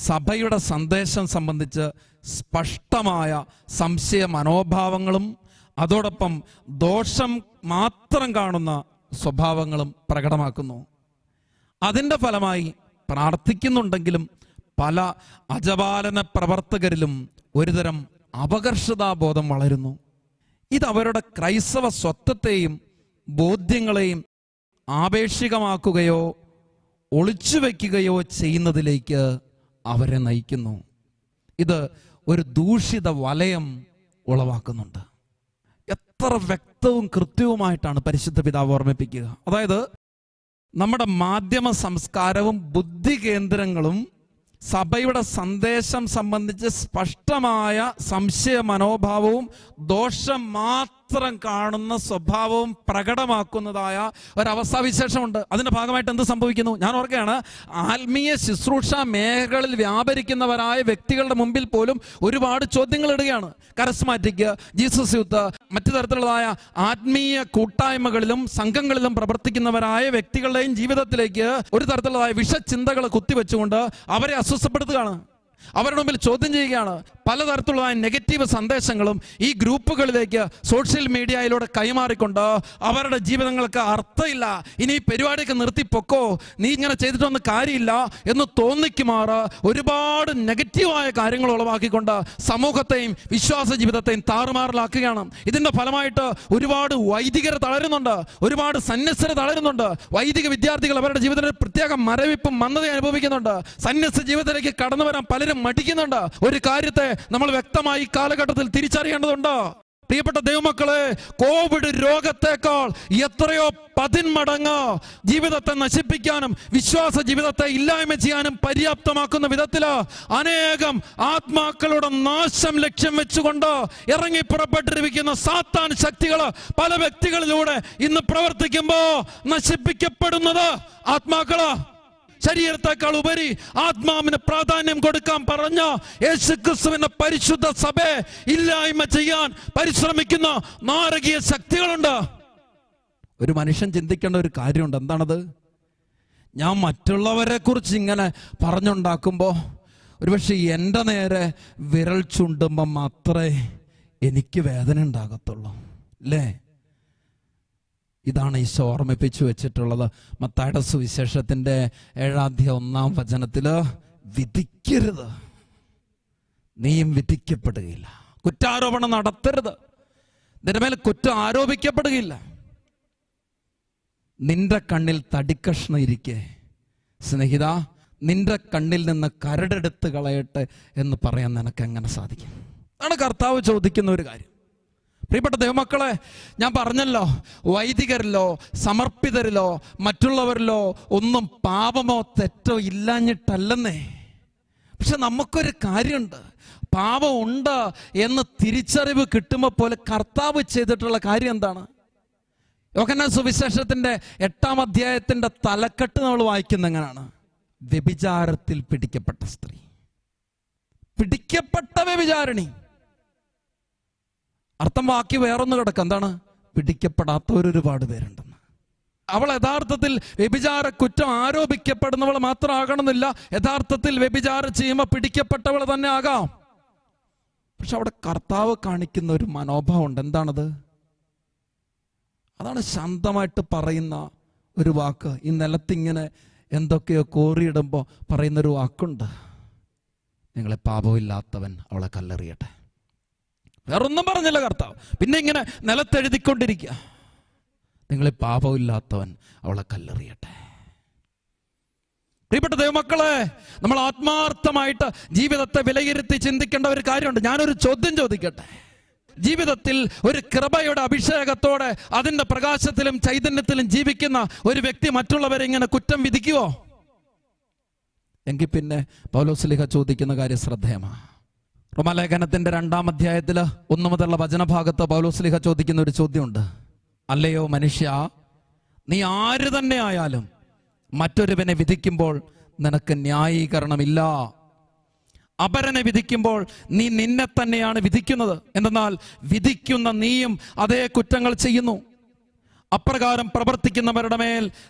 സഭയുടെ സന്ദേശം സംബന്ധിച്ച് സ്പഷ്ടമായ സംശയ മനോഭാവങ്ങളും അതോടൊപ്പം ദോഷം മാത്രം കാണുന്ന സ്വഭാവങ്ങളും പ്രകടമാക്കുന്നു. അതിൻ്റെ ഫലമായി പ്രാർത്ഥിക്കുന്നുണ്ടെങ്കിലും പല അജപാലന പ്രവർത്തകരിലും ഒരുതരം അപകർഷതാബോധം വളരുന്നു. ഇത് അവരുടെ ക്രൈസ്തവ സ്വത്വത്തെയും ബോധ്യങ്ങളെയും ആപേക്ഷികമാക്കുകയോ ഒളിച്ചുവെക്കുകയോ ചെയ്യുന്നതിലേക്ക് അവരെ നയിക്കുന്നു. ഇത് ഒരു ദൂഷിത വലയം ഉളവാക്കുന്നുണ്ട്. എത്ര വ്യക്തവും കൃത്യവുമായിട്ടാണ് പരിശുദ്ധ പിതാവ് ഓർമ്മിപ്പിക്കുക. അതായത് നമ്മുടെ മാധ്യമ സംസ്കാരവും ബുദ്ധി കേന്ദ്രങ്ങളും സഭയുടെ സന്ദേശം സംബന്ധിച്ച് സ്പഷ്ടമായ സംശയ മനോഭാവവും ദോഷം മാത്രം കാണുന്ന സ്വഭാവവും പ്രകടമാക്കുന്നതായ ഒരവസ്ഥാവിശേഷമുണ്ട്. അതിൻ്റെ ഭാഗമായിട്ട് എന്ത് സംഭവിക്കുന്നു? ഞാൻ ഓർക്കുകയാണ്, ആത്മീയ ശുശ്രൂഷ മേഖലകളിൽ വ്യാപരിക്കുന്നവരായ വ്യക്തികളുടെ മുമ്പിൽ പോലും ഒരുപാട് ചോദ്യങ്ങൾ ഇടുകയാണ്. കരസ്മാറ്റിക്, ജീസസ് യൂത്ത്, മറ്റു തരത്തിലുള്ളതായ ആത്മീയ കൂട്ടായ്മകളിലും സംഘങ്ങളിലും പ്രവർത്തിക്കുന്നവരായ വ്യക്തികളുടെയും ജീവിതത്തിലേക്ക് ഒരു തരത്തിലുള്ളതായ വിഷചിന്തകൾ കുത്തിവെച്ചുകൊണ്ട് അവരെ അസ്വസ്ഥപ്പെടുത്തുകയാണ്, അവരുടെ മുമ്പിൽ ചോദ്യം ചെയ്യുകയാണ്. പലതരത്തിലുള്ള നെഗറ്റീവ് സന്ദേശങ്ങളും ഈ ഗ്രൂപ്പുകളിലേക്ക് സോഷ്യൽ മീഡിയയിലൂടെ കൈമാറിക്കൊണ്ട് അവരുടെ ജീവിതങ്ങൾക്ക് അർത്ഥമില്ല, ഇനി ഈ പരിപാടിയൊക്കെ നിർത്തിപ്പൊക്കോ, നീ ഇങ്ങനെ ചെയ്തിട്ടൊന്നും കാര്യമില്ല എന്ന് തോന്നിക്കുമാറ് ഒരുപാട് നെഗറ്റീവായ കാര്യങ്ങൾ ഉളവാക്കിക്കൊണ്ട് സമൂഹത്തെയും വിശ്വാസ ജീവിതത്തെയും താറുമാറിലാക്കുകയാണ്. ഇതിൻ്റെ ഫലമായിട്ട് ഒരുപാട് വൈദികർ തളരുന്നുണ്ട്, ഒരുപാട് സന്യസ്തർ തളരുന്നുണ്ട്. വൈദിക വിദ്യാർത്ഥികൾ അവരുടെ ജീവിതത്തിൽ പ്രത്യേക മരവിപ്പും മന്ദതയും അനുഭവിക്കുന്നുണ്ട്. സന്യസ്ത ജീവിതത്തിലേക്ക് കടന്നു വരാൻ പലരും മടിക്കുന്നുണ്ട്. ഒരു കാര്യത്തെ നമ്മൾ വ്യക്തമായി കാലഘട്ടത്തിൽ തിരിച്ചറിയേണ്ടതുണ്ട്. പ്രിയപ്പെട്ട ദൈവമക്കളെ, കോവിഡ് രോഗത്തെക്കാൾ എത്രയോ 10 മടങ്ങ് ജീവിതത്തെ നശിപ്പിക്കാനും വിശ്വാസ ജീവിതത്തെ ഇല്ലായ്മ ചെയ്യാനും പര്യാപ്തമാക്കുന്ന വിധത്തില് അനേകം ആത്മാക്കളുടെ നാശം ലക്ഷ്യം വെച്ചുകൊണ്ട് ഇറങ്ങി പുറപ്പെട്ടിരിക്കുന്ന സാത്താൻ ശക്തികൾ പല വ്യക്തികളിലൂടെ ഇന്ന് പ്രവർത്തിക്കുമ്പോ നശിപ്പിക്കപ്പെടുന്നത് ആത്മാക്കള്. ശരീരത്തെക്കാൾ ഉപരി ആത്മാവിന് പ്രാധാന്യം കൊടുക്കാൻ പറഞ്ഞ യേശുക്രിസ്തുവിന്റെ പരിശുദ്ധ സഭയെ ഇല്ലായ്മ ചെയ്യാൻ പരിശ്രമിക്കുന്ന നാരകീയ ശക്തികളുണ്ട്. ഒരു മനുഷ്യൻ ചിന്തിക്കേണ്ട ഒരു കാര്യമുണ്ട്. എന്താണത്? ഞാൻ മറ്റുള്ളവരെ കുറിച്ച് ഇങ്ങനെ പറഞ്ഞുണ്ടാക്കുമ്പോ ഒരുപക്ഷെ എൻ്റെ നേരെ വിരൽ ചൂണ്ടുമ്പം മാത്രമേ എനിക്ക് വേദന ഉണ്ടാകത്തുള്ളൂ, അല്ലേ? ഇതാണ് ഈശോ ഓർമ്മിപ്പിച്ചു വെച്ചിട്ടുള്ളത്. മത്തായിയുടെ സുവിശേഷത്തിന്റെ 7:1 വിധിക്കരുത്, നീയും വിധിക്കപ്പെടുകയില്ല. കുറ്റാരോപണം നടത്തരുത്, നിന്റെ മേൽ കുറ്റം ആരോപിക്കപ്പെടുകയില്ല. നിന്റെ കണ്ണിൽ തടിക്കഷ്ണം ഇരിക്കെ സ്നേഹിത, നിന്റെ കണ്ണിൽ നിന്ന് കരടെടുത്ത് കളയട്ടെ എന്ന് പറയാൻ നിനക്ക് എങ്ങനെ സാധിക്കും? അതാണ് കർത്താവ് ചോദിക്കുന്ന ഒരു കാര്യം. പ്രിയപ്പെട്ട ദൈവമക്കളെ, ഞാൻ പറഞ്ഞല്ലോ, വൈദികരിലോ സമർപ്പിതരിലോ മറ്റുള്ളവരിലോ ഒന്നും പാപമോ തെറ്റോ ഇല്ലാഞ്ഞിട്ടല്ലെന്നേ. പക്ഷെ നമുക്കൊരു കാര്യമുണ്ട്, പാപം ഉണ്ട് എന്ന് തിരിച്ചറിവ് കിട്ടുമ്പോൾ പോലെ കർത്താവ് ചെയ്തിട്ടുള്ള കാര്യം എന്താണ്? യോഹന്നാൻ സുവിശേഷത്തിന്റെ 8-ാം തലക്കെട്ട് നമ്മൾ വായിക്കുന്ന എങ്ങനെയാണ്? വ്യഭിചാരത്തിൽ പിടിക്കപ്പെട്ട സ്ത്രീ, പിടിക്കപ്പെട്ട വ്യഭിചാരിണി. അർത്ഥം വാക്കി വേറൊന്ന് കിടക്കുക, എന്താണ്? പിടിക്കപ്പെടാത്തവരൊരുപാട് പേരുണ്ടെന്ന്. അവൾ യഥാർത്ഥത്തിൽ വ്യഭിചാര കുറ്റം ആരോപിക്കപ്പെടുന്നവൾ മാത്രം ആകണമെന്നില്ല, യഥാർത്ഥത്തിൽ വ്യഭിചാരം ചെയ്യുമ്പോൾ പിടിക്കപ്പെട്ടവൾ തന്നെ ആകാം. പക്ഷെ അവിടെ കർത്താവ് കാണിക്കുന്ന ഒരു മനോഭാവം ഉണ്ട്. എന്താണത്? അതാണ് ശാന്തമായിട്ട് പറയുന്ന ഒരു വാക്ക്. ഈ നിലത്തിങ്ങനെ എന്തൊക്കെയോ കോറിയിടുമ്പോൾ പറയുന്നൊരു വാക്കുണ്ട്, നിങ്ങളെ പാപമില്ലാത്തവൻ അവളെ കല്ലെറിയട്ടെ. വേറൊന്നും പറഞ്ഞില്ല കർത്താവ്. പിന്നെ ഇങ്ങനെ നിലത്തെഴുതിക്കൊണ്ടിരിക്കുക, നിങ്ങളെ പാപമില്ലാത്തവൻ അവളെ കല്ലെറിയട്ടെ. പ്രിയപ്പെട്ട ദൈവമക്കളെ, നമ്മൾ ആത്മാർത്ഥമായിട്ട് ജീവിതത്തെ വിലയിരുത്തി ചിന്തിക്കേണ്ട ഒരു കാര്യമുണ്ട്. ഞാനൊരു ചോദ്യം ചോദിക്കട്ടെ. ജീവിതത്തിൽ ഒരു കൃപയുടെ അഭിഷേകത്തോടെ അതിന്റെ പ്രകാശത്തിലും ചൈതന്യത്തിലും ജീവിക്കുന്ന ഒരു വ്യക്തി മറ്റുള്ളവരെ ഇങ്ങനെ കുറ്റം വിധിക്കുവോ? എങ്കിൽ പിന്നെ പൗലോസ്ലീഹ ചോദിക്കുന്ന കാര്യം ശ്രദ്ധേയമാണ്. റോമാലേഖനത്തിന്റെ 2-ാം അധ്യായത്തില് 1 മുതലുള്ള വചനഭാഗത്ത് പൗലോസ്ലീഹ ചോദിക്കുന്ന ഒരു ചോദ്യമുണ്ട്. അല്ലയോ മനുഷ്യ, നീ ആര് തന്നെ ആയാലും മറ്റൊരുവനെ വിധിക്കുമ്പോൾ നിനക്ക് ന്യായീകരണമില്ല. അപരനെ വിധിക്കുമ്പോൾ നീ നിന്നെ തന്നെയാണ് വിധിക്കുന്നത്. എന്തെന്നാൽ വിധിക്കുന്ന നീയും അതേ കുറ്റങ്ങൾ ചെയ്യുന്നു. അപ്രകാരം പ്രവർത്തിക്കുന്നവരുടെ മേൽ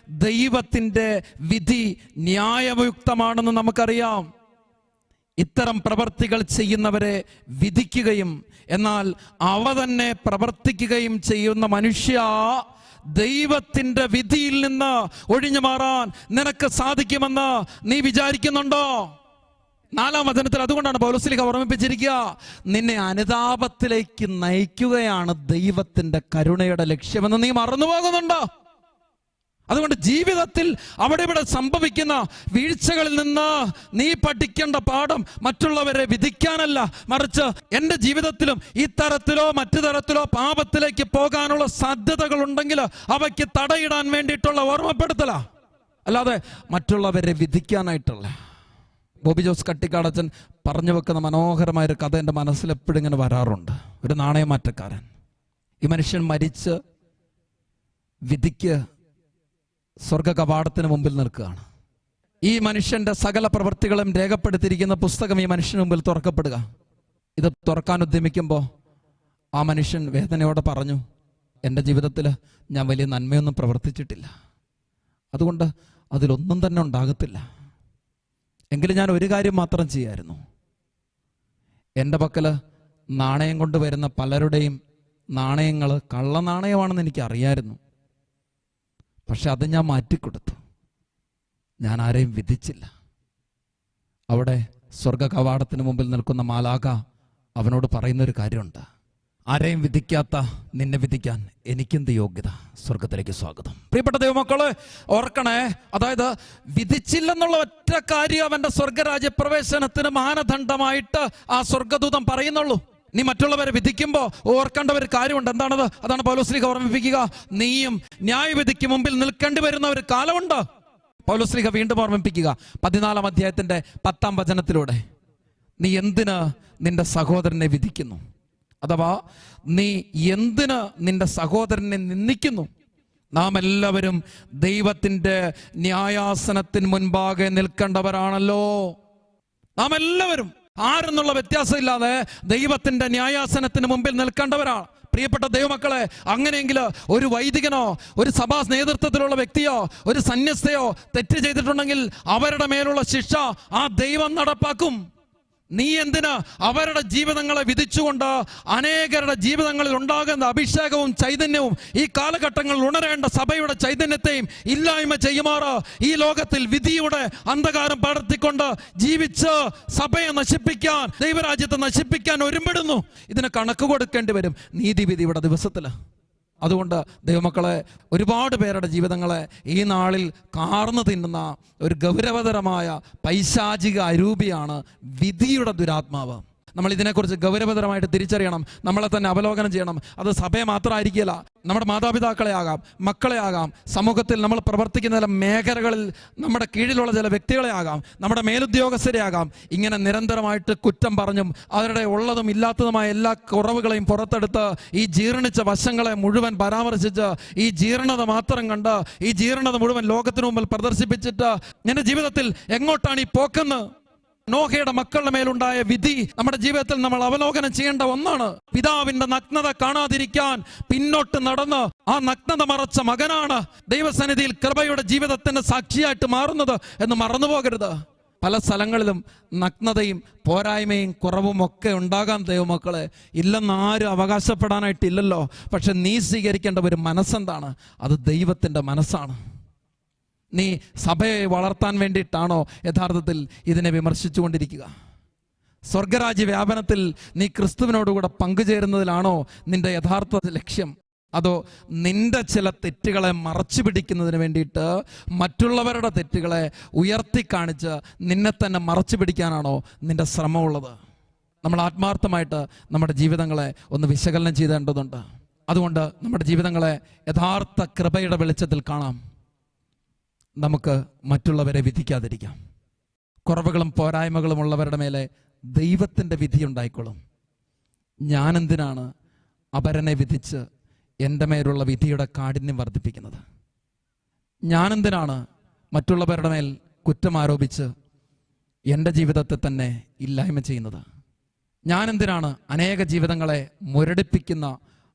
ദൈവത്തിന്റെ വിധി ന്യായയുക്തമാണെന്ന് നമുക്കറിയാം. ഇത്തരം പ്രവർത്തികൾ ചെയ്യുന്നവരെ വിധിക്കുകയും എന്നാൽ അവ തന്നെ പ്രവർത്തിക്കുകയും ചെയ്യുന്ന മനുഷ്യ, ദൈവത്തിന്റെ വിധിയിൽ നിന്ന് ഒഴിഞ്ഞു മാറാൻ നിനക്ക് സാധിക്കുമെന്ന് നീ വിചാരിക്കുന്നുണ്ടോ? 4-ാം വചനത്തിൽ അതുകൊണ്ടാണ് പൗലോസ്ലീഹ ഓർമ്മിപ്പിച്ചിരിക്കുക, നിന്നെ അനുതാപത്തിലേക്ക് നയിക്കുകയാണ് ദൈവത്തിന്റെ കരുണയുടെ ലക്ഷ്യമെന്ന് നീ മറന്നുപോകുന്നുണ്ടോ? അതുകൊണ്ട് ജീവിതത്തിൽ അവിടെ ഇവിടെ സംഭവിക്കുന്ന വീഴ്ചകളിൽ നിന്ന് നീ പഠിക്കേണ്ട പാഠം മറ്റുള്ളവരെ വിധിക്കാനല്ല, മറിച്ച് എൻ്റെ ജീവിതത്തിലും ഈ തരത്തിലോ മറ്റു തരത്തിലോ പാപത്തിലേക്ക് പോകാനുള്ള സാധ്യതകൾ ഉണ്ടെങ്കിൽ അവയ്ക്ക് തടയിടാൻ വേണ്ടിയിട്ടുള്ള ഓർമ്മപ്പെടുത്തല, അല്ലാതെ മറ്റുള്ളവരെ വിധിക്കാനായിട്ടുള്ള. ബോബി ജോസ് കട്ടിക്കാടച്ചൻ പറഞ്ഞു വെക്കുന്ന മനോഹരമായൊരു കഥ എൻ്റെ മനസ്സിൽ എപ്പോഴും ഇങ്ങനെ വരാറുണ്ട്. ഒരു നാണയമാറ്റക്കാരൻ. ഈ മനുഷ്യൻ മരിച്ച് വിധിക്ക് സ്വർഗ കവാടത്തിന് മുമ്പിൽ നിൽക്കുകയാണ്. ഈ മനുഷ്യന്റെ സകല പ്രവൃത്തികളും രേഖപ്പെടുത്തിയിരിക്കുന്ന പുസ്തകം ഈ മനുഷ്യന് മുമ്പിൽ തുറക്കപ്പെടുക. ഇത് തുറക്കാൻ ഉദ്യമിക്കുമ്പോൾ ആ മനുഷ്യൻ വേദനയോടെ പറഞ്ഞു, എൻ്റെ ജീവിതത്തിൽ ഞാൻ വലിയ നന്മയൊന്നും പ്രവർത്തിച്ചിട്ടില്ല, അതുകൊണ്ട് അതിലൊന്നും തന്നെ ഉണ്ടാകത്തില്ല. എങ്കിലും ഞാൻ ഒരു കാര്യം മാത്രം ചെയ്യായിരുന്നു. എൻ്റെ പക്കൽ നാണയം കൊണ്ടുവരുന്ന പലരുടെയും നാണയങ്ങൾ കള്ള നാണയമാണെന്ന് എനിക്ക് അറിയായിരുന്നു. പക്ഷെ അത് ഞാൻ മാറ്റിക്കൊടുത്തു. ഞാൻ ആരെയും വിധിച്ചില്ല. അവിടെ സ്വർഗ കവാടത്തിന് മുമ്പിൽ നിൽക്കുന്ന മാലാഖ അവനോട് പറയുന്നൊരു കാര്യമുണ്ട്, ആരെയും വിധിക്കാത്ത നിന്നെ വിധിക്കാൻ എനിക്കെന്ത് യോഗ്യത? സ്വർഗത്തിലേക്ക് സ്വാഗതം. പ്രിയപ്പെട്ട ദൈവമക്കളെ, ഓർക്കണേ, അതായത് വിധിച്ചില്ലെന്നുള്ള ഒറ്റ കാര്യം അവന്റെ സ്വർഗരാജ്യ പ്രവേശനത്തിന് മാനദണ്ഡമായിട്ട് ആ സ്വർഗദൂതൻ പറയുന്നുള്ളൂ. നീ മറ്റുള്ളവരെ വിധിക്കുമ്പോൾ ഓർക്കേണ്ട ഒരു കാര്യമുണ്ട്. എന്താണത്? അതാണ് പൗലോസ്ലീഹ ഓർമ്മിപ്പിക്കുക. നീയും ന്യായവിധിക്ക് മുമ്പിൽ നിൽക്കേണ്ടി വരുന്ന ഒരു കാലമുണ്ട്. പൗലോസ്ലീഹ വീണ്ടും ഓർമ്മിപ്പിക്കുക 14-ാം അധ്യായത്തിന്റെ 10-ാം വചനത്തിലൂടെ. നീ എന്തിന് നിന്റെ സഹോദരനെ വിധിക്കുന്നു? അഥവാ നീ എന്തിന് നിന്റെ സഹോദരനെ നിന്ദിക്കുന്നു? നാം എല്ലാവരും ദൈവത്തിന്റെ ന്യായാസനത്തിന് മുൻപാകെ നിൽക്കേണ്ടവരാണല്ലോ. നാം എല്ലാവരും ആരെന്നുള്ള വ്യത്യാസമില്ലാതെ ദൈവത്തിന്റെ ന്യായാസനത്തിന് മുമ്പിൽ നിൽക്കേണ്ടവരാണ്. പ്രിയപ്പെട്ട ദൈവമക്കളെ, അങ്ങനെയെങ്കിൽ ഒരു വൈദികനോ ഒരു സഭാ നേതൃത്വത്തിലുള്ള വ്യക്തിയോ ഒരു സന്യസ്തയോ തെറ്റ് ചെയ്തിട്ടുണ്ടെങ്കിൽ അവരുടെ മേലുള്ള ശിക്ഷ ആ ദൈവം നടപ്പാക്കും. നീ എന്തിന് അവരുടെ ജീവിതങ്ങളെ വിധിച്ചുകൊണ്ട് അനേകരുടെ ജീവിതങ്ങളിൽ ഉണ്ടാകുന്ന അഭിഷേകവും ചൈതന്യവും ഈ കാലഘട്ടങ്ങളിൽ ഉണരേണ്ട സഭയുടെ ചൈതന്യത്തെയും ഇല്ലായ്മ ചെയ്യുമാറ് ഈ ലോകത്തിൽ വിധിയുടെ അന്ധകാരം പടർത്തിക്കൊണ്ട് ജീവിച്ച് സഭയെ നശിപ്പിക്കാൻ, ദൈവരാജ്യത്തെ നശിപ്പിക്കാൻ ഒരുമ്പെടുന്നു. ഇതിന് കണക്ക് കൊടുക്കേണ്ടി വരും നീതിവിധിയുടെ ദിവസത്തിൽ. അതുകൊണ്ട് ദൈവമക്കളെ, ഒരുപാട് പേരുടെ ജീവിതങ്ങളെ ഈ നാളിൽ കാർന്നു തിന്നുന്ന ഒരു ഗൗരവതരമായ പൈശാചിക അരൂപിയാണ് വിധിയുടെ ദുരാത്മാവ്. നമ്മൾ ഇതിനെക്കുറിച്ച് ഗൗരവതരമായിട്ട് തിരിച്ചറിയണം, നമ്മളെ തന്നെ അവലോകനം ചെയ്യണം. അത് സഭയെ മാത്രമായിരിക്കില്ല, നമ്മുടെ മാതാപിതാക്കളെ ആകാം, മക്കളെ ആകാം, സമൂഹത്തിൽ നമ്മൾ പ്രവർത്തിക്കുന്ന ചില മേഖലകളിൽ നമ്മുടെ കീഴിലുള്ള ചില വ്യക്തികളെ ആകാം, നമ്മുടെ മേലുദ്യോഗസ്ഥരെ ആകാം. ഇങ്ങനെ നിരന്തരമായിട്ട് കുറ്റം പറഞ്ഞും അവരുടെ ഉള്ളതും ഇല്ലാത്തതുമായ എല്ലാ കുറവുകളെയും പുറത്തെടുത്ത് ഈ ജീർണിച്ച വശങ്ങളെ മുഴുവൻ പരാമർശിച്ച് ഈ ജീർണത മാത്രം കണ്ട് ഈ ജീർണത മുഴുവൻ ലോകത്തിനു മുമ്പിൽ പ്രദർശിപ്പിച്ചിട്ട് എൻ്റെ ജീവിതത്തിൽ എങ്ങോട്ടാണ് ഈ പോക്കെന്ന്, നോഹയുടെ മക്കളുടെ മേലുണ്ടായ വിധി നമ്മുടെ ജീവിതത്തിൽ നമ്മൾ അവലോകനം ചെയ്യേണ്ട ഒന്നാണ്. പിതാവിന്റെ നഗ്നത കാണാതിരിക്കാൻ പിന്നോട്ട് നടന്ന് ആ നഗ്നത മറച്ച മകനാണ് ദൈവസന്നിധിയിൽ കൃപയുടെ ജീവിതത്തിന്റെ സാക്ഷിയായിട്ട് മാറുന്നത് എന്ന് മറന്നുപോകരുത്. പല സ്ഥലങ്ങളിലും നഗ്നതയും പോരായ്മയും കുറവും ഒക്കെ ഉണ്ടാകാൻ ദൈവമക്കളെ, ഇല്ലെന്ന് ആരും അവകാശപ്പെടാനായിട്ടില്ലല്ലോ. പക്ഷെ നീ സ്വീകരിക്കേണ്ട ഒരു മനസ്സെന്താണ്? അത് ദൈവത്തിന്റെ മനസ്സാണ്. നീ സഭയെ വളർത്താൻ വേണ്ടിയിട്ടാണോ യഥാർത്ഥത്തിൽ ഇതിനെ വിമർശിച്ചുകൊണ്ടിരിക്കുക? സ്വർഗരാജ്യ വ്യാപനത്തിൽ നീ ക്രിസ്തുവിനോടുകൂടെ പങ്കുചേരുന്നതിലാണോ നിന്റെ യഥാർത്ഥ ലക്ഷ്യം? അതോ നിന്റെ ചില തെറ്റുകളെ മറച്ചു പിടിക്കുന്നതിന് വേണ്ടിയിട്ട് മറ്റുള്ളവരുടെ തെറ്റുകളെ ഉയർത്തിക്കാണിച്ച് നിന്നെ തന്നെ മറച്ചു പിടിക്കാനാണോ നിന്റെ ശ്രമമുള്ളത്? നമ്മൾ ആത്മാർത്ഥമായിട്ട് നമ്മുടെ ജീവിതങ്ങളെ ഒന്ന് വിശകലനം ചെയ്തേണ്ടതുണ്ട്. അതുകൊണ്ട് നമ്മുടെ ജീവിതങ്ങളെ യഥാർത്ഥ കൃപയുടെ വെളിച്ചത്തിൽ കാണാം. നമുക്ക് മറ്റുള്ളവരെ വിധിക്കാതിരിക്കാം. കുറവുകളും പോരായ്മകളും ഉള്ളവരുടെ മേലെ ദൈവത്തിൻ്റെ വിധി ഉണ്ടായിക്കോളും. ഞാനെന്തിനാണ് അപരനെ വിധിച്ച് എൻ്റെ മേലുള്ള വിധിയുടെ കാഠിന്യം വർദ്ധിപ്പിക്കുന്നത്? ഞാനെന്തിനാണ് മറ്റുള്ളവരുടെ മേൽ കുറ്റം ആരോപിച്ച് എൻ്റെ ജീവിതത്തെ തന്നെ ഇല്ലായ്മ ചെയ്യുന്നത്? ഞാനെന്തിനാണ് അനേക ജീവിതങ്ങളെ മുരടിപ്പിക്കുന്ന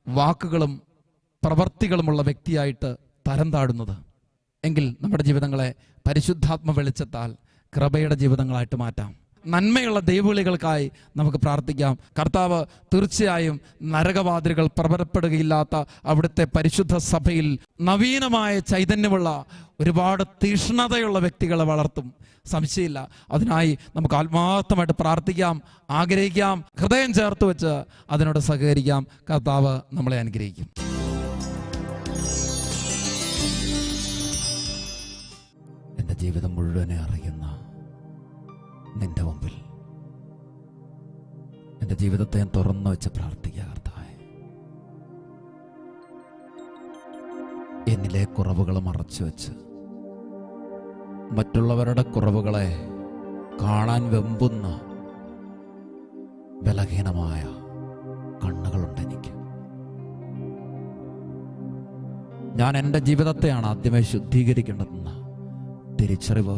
വാക്കുകളും പ്രവർത്തികളുമുള്ള വ്യക്തിയായിട്ട് തരം താഴുന്നത്? എങ്കിൽ നമ്മുടെ ജീവിതങ്ങളെ പരിശുദ്ധാത്മ വെളിച്ചത്താൽ കൃപയുടെ ജീവിതങ്ങളായിട്ട് മാറ്റാം. നന്മയുള്ള ദൈവവിളികൾക്കായി നമുക്ക് പ്രാർത്ഥിക്കാം. കർത്താവ് തീർച്ചയായും നരകവാതിലുകൾ പ്രബലപ്പെടുകയില്ലാത്ത അവിടുത്തെ പരിശുദ്ധ സഭയിൽ നവീനമായ ചൈതന്യമുള്ള ഒരുപാട് തീഷ്ണതയുള്ള വ്യക്തികളെ വളർത്തും, സംശയമില്ല. അതിനായി നമുക്ക് ആത്മാർത്ഥമായിട്ട് പ്രാർത്ഥിക്കാം, ആഗ്രഹിക്കാം, ഹൃദയം ചേർത്ത് വെച്ച് അതിനോട് സഹകരിക്കാം. കർത്താവ് നമ്മളെ അനുഗ്രഹിക്കും. എൻ്റെ ജീവിതം മുഴുവനെ അറിയുന്ന നിന്റെ മുമ്പിൽ എൻ്റെ ജീവിതത്തെ ഞാൻ തുറന്നു വെച്ച് പ്രാർത്ഥിക്കുക. കർത്താവേ, എന്നിലെ കുറവുകൾ മറച്ചു വെച്ച് മറ്റുള്ളവരുടെ കുറവുകളെ കാണാൻ വെമ്പുന്ന ബലഹീനമായ കണ്ണുകളുണ്ട് എനിക്ക്. ഞാൻ എൻ്റെ ജീവിതത്തെയാണ് ആദ്യമേ ശുദ്ധീകരിക്കേണ്ടതെന്ന് തിരിച്ചറിവ്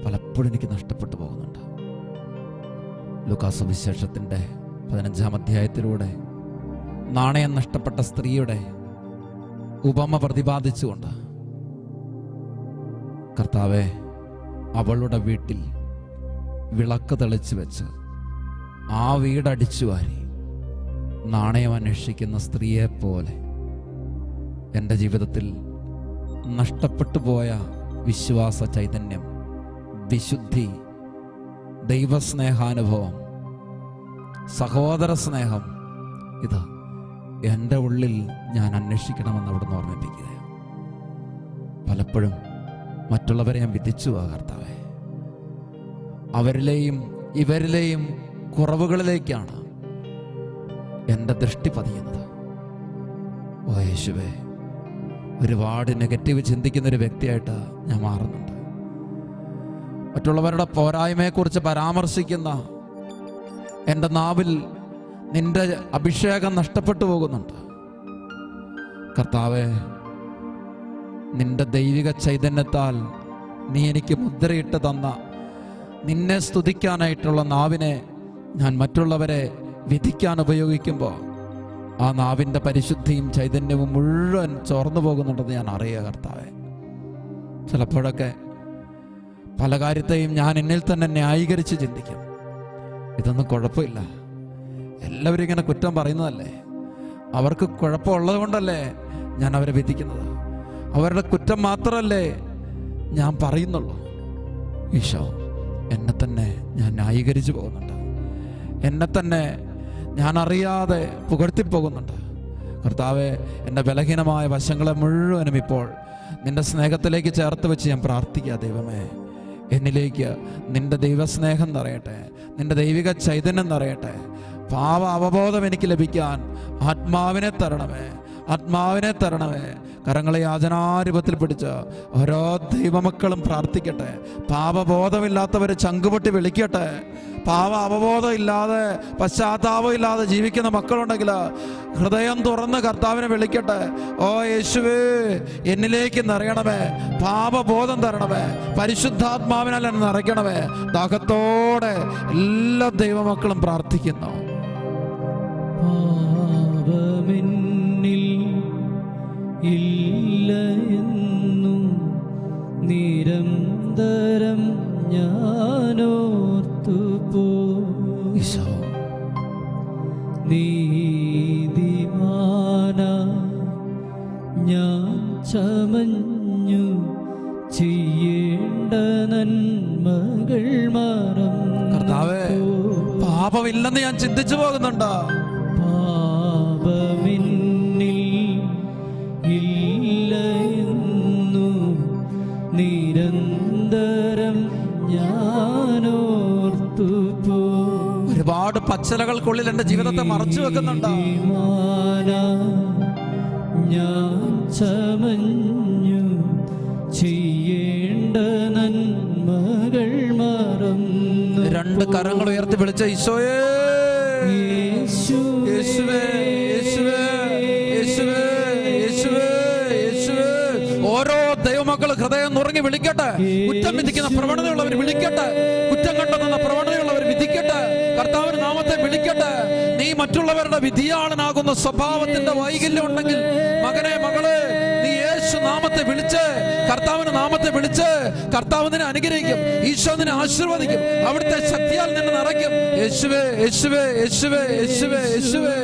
പലപ്പോഴും എനിക്ക് നഷ്ടപ്പെട്ടു പോകുന്നുണ്ട്. ലൂക്കാസ് സുവിശേഷത്തിൻ്റെ 15-ാം അധ്യായത്തിലൂടെ നാണയം നഷ്ടപ്പെട്ട സ്ത്രീയുടെ ഉപമ പ്രതിപാദിച്ചുകൊണ്ട് കർത്താവെ, അവളുടെ വീട്ടിൽ വിളക്ക് തെളിച്ചു വെച്ച് ആ വീടടിച്ചു വാരി നാണയം അന്വേഷിക്കുന്ന സ്ത്രീയെ പോലെ എൻ്റെ ജീവിതത്തിൽ നഷ്ടപ്പെട്ടു പോയ വിശ്വാസ ചൈതന്യം, വിശുദ്ധി, ദൈവസ്നേഹാനുഭവം, സഹോദര സ്നേഹം, ഇത് എൻ്റെ ഉള്ളിൽ ഞാൻ അന്വേഷിക്കണമെന്ന് അവിടുന്ന് ഓർമ്മിപ്പിക്കുക. പലപ്പോഴും മറ്റുള്ളവരെ ഞാൻ വിധിച്ചു കർത്താവേ, അവരിലെയും ഇവരിലെയും കുറവുകളിലേക്കാണ് എൻ്റെ ദൃഷ്ടി പതിയുന്നത്. ഓ യേശുവേ, ഒരുപാട് നെഗറ്റീവ് ചിന്തിക്കുന്ന ഒരു വ്യക്തിയായിട്ട് ഞാൻ മാറുന്നുണ്ട്. മറ്റുള്ളവരുടെ പോരായ്മയെക്കുറിച്ച് പരാമർശിക്കുന്ന എൻ്റെ നാവിൽ നിന്റെ അഭിഷേകം നഷ്ടപ്പെട്ടു പോകുന്നുണ്ട്. കർത്താവേ, നിന്റെ ദൈവിക ചൈതന്യത്താൽ നീ എനിക്ക് മുദ്രയിട്ട് തന്ന നിന്നെ സ്തുതിക്കാനായിട്ടുള്ള നാവിനെ ഞാൻ മറ്റുള്ളവരെ വിധിക്കാൻ ഉപയോഗിക്കുമ്പോൾ ആ നാവിൻ്റെ പരിശുദ്ധിയും ചൈതന്യവും മുഴുവൻ ചോർന്നു പോകുന്നുണ്ടെന്ന് ഞാൻ അറിയുക കർത്താവേ. ചിലപ്പോഴൊക്കെ പല കാര്യത്തെയും ഞാൻ എന്നിൽ തന്നെ ന്യായീകരിച്ച് ചിന്തിക്കും. ഇതൊന്നും കുഴപ്പമില്ല, എല്ലാവരും ഇങ്ങനെ കുറ്റം പറയുന്നതല്ലേ, അവർക്ക് കുഴപ്പമുള്ളത് കൊണ്ടല്ലേ ഞാൻ അവരെ വിധിക്കുന്നത്, അവരുടെ കുറ്റം മാത്രമല്ലേ ഞാൻ പറയുന്നുള്ളൂ. ഈശോ, എന്നെ തന്നെ ഞാൻ ന്യായീകരിച്ചു പോകുന്നുണ്ട്, എന്നെ തന്നെ ഞാൻ അറിയാതെ പുകഴ്ത്തിപ്പോകുന്നുണ്ട്. കർത്താവെ, എൻ്റെ ബലഹീനമായ വശങ്ങളെ മുഴുവനും ഇപ്പോൾ നിന്റെ സ്നേഹത്തിലേക്ക് ചേർത്ത് വെച്ച് ഞാൻ പ്രാർത്ഥിക്കുക. ദൈവമേ, എന്നിലേക്ക് നിന്റെ ദൈവസ്നേഹം നിറയട്ടെ, നിന്റെ ദൈവിക ചൈതന്യം നിറയട്ടെ. പാപ അവബോധം എനിക്ക് ലഭിക്കാൻ ആത്മാവിനെ തരണമേ, ആത്മാവിനെ തരണമേ. കരങ്ങളെ യാചനാരൂപത്തിൽ പിടിച്ച് ഓരോ ദൈവമക്കളും പ്രാർത്ഥിക്കട്ടെ. പാപബോധമില്ലാത്തവർ ചങ്കുപൊട്ടി വിളിക്കട്ടെ. പാപ അവബോധം ഇല്ലാതെ പശ്ചാത്താപം ഇല്ലാതെ ജീവിക്കുന്ന മക്കളുണ്ടെങ്കിൽ ഹൃദയം തുറന്ന് കർത്താവിനെ വിളിക്കട്ടെ. ഓ യേശുവേ, എന്നിലേക്ക് നിറയണമേ, പാപബോധം തരണമേ, പരിശുദ്ധാത്മാവിനാൽ എന്നെ നിറയ്ക്കണമേ. ദാഹത്തോടെ എല്ലാ ദൈവമക്കളും പ്രാർത്ഥിക്കുന്നു. ഇല്ല എന്നും നിരന്തരം ഞാനോർത്തു പോയി. നീതിമാന ഞാൻ ചമഞ്ഞു ചെയ്യേണ്ട നന്മകൾ കർത്താവേ, പാപമില്ലെന്ന് ഞാൻ ചിന്തിച്ചു പോകുന്നുണ്ട്. പാപമിന്നിൽ ഇല്ല എന്നു നിരന്തരം ഞാനോർത്തു പോയി. ഒരുപാട് പച്ചലകൾക്കുള്ളിൽ എൻ്റെ ജീവിതത്തെ മറച്ചു വെക്കുന്നുണ്ട്. ഞാൻ ചമഞ്ഞു ചെയ്യേണ്ട നന്മകൾ മറന്നു. രണ്ട് കരങ്ങൾ ഉയർത്തി വിളിച്ച ഈശോയേ, യേശുവേ, യേശുവേ, യേശുവേ, യേശുവേ, യേശുവേ. ഓരോ ദൈവമക്കൾ ഹൃദയം നുറങ്ങി വിളിക്കട്ടെ. കുറ്റം വിധിക്കുന്ന പ്രവണതയുള്ളവർ വിളിക്കട്ടെ, കുറ്റം കണ്ടെത്തുന്ന പ്രവണതയുള്ളവർ വിധിക്കട്ടെ, കർത്താവിന്റെ നാമത്തെ വിളിക്കട്ടെ. നീ മറ്റുള്ളവരുടെ വിധിയാളനാകുന്ന സ്വഭാവത്തിന്റെ വൈകല്യം ഉണ്ടെങ്കിൽ മകനെ, മകളെ, നീ യേശു നാമത്തെ വിളിച്ച്, കർത്താവിന്റെ നാമത്തെ വിളിച്ച്, കർത്താവ് നിന്നെ അനുഗ്രഹിക്കും, ഈശോ നിന്നെ ആശീർവദിക്കും, അവിടുത്തെ ശക്തിയാൽ നിന്നെ നിറയ്ക്കും. യേശുവേ, യേശുവേ, യേശുവേ, യേശുവേ, യേശുവേ.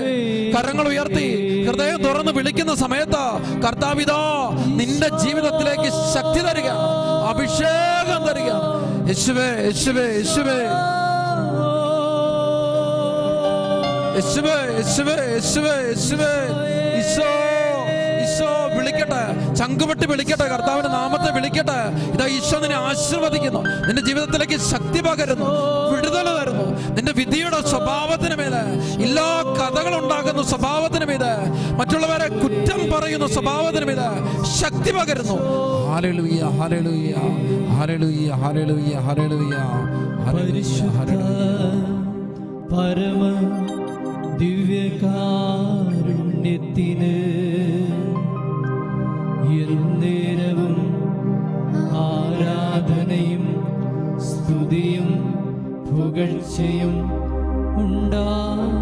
കരങ്ങൾ ഉയർത്തി ഹൃദയം തുറന്ന് വിളിക്കുന്ന സമയത്ത് കർത്താവിതാ നിന്റെ ജീവിതത്തിലേക്ക് ശക്തി തരിക, അഭിഷേകം തരിക. യേശുവേ, യേശുവേ, യേശുവേ, യേശുവേ, യേശുവേ, യേശുവേ, യേശുവേ. ഈശോ, ഈശോ വിളിക്കട്ടെ, ചങ്കുപെട്ടി വിളിക്കട്ടെ, കർത്താവിന്റെ നാമത്തെ വിളിക്കട്ടെ. ഇതാ ഈശോ നിന്നെ ആശീർവദിക്കുന്നു, നിന്റെ ജീവിതത്തിലേക്ക് ശക്തി പകരുന്നു, വിടുതൽ തരുന്നു. നിന്റെ വിധിയുടെ സ്വഭാവത്തിന് മേലെ, എല്ലാ കഥകൾ ഉണ്ടാകുന്ന സ്വഭാവത്തിന് മീതെ, മറ്റുള്ളവരെ കുറ്റം പറയുന്ന സ്വഭാവത്തിന് മീതെ ശക്തി പകരുന്നു. ഹല്ലേലൂയ, ഹല്ലേലൂയ, ഹല്ലേലൂയ, ഹല്ലേലൂയ, ഹല്ലേലൂയ, ഹല്ലേലൂയ. പരമ ദിവ്യകാരുണ്യത്തിന് എന്നേരവും ആരാധനയും സ്തുതിയും പുകഴ്ചയും ഉണ്ടായിരിക്കട്ടെ.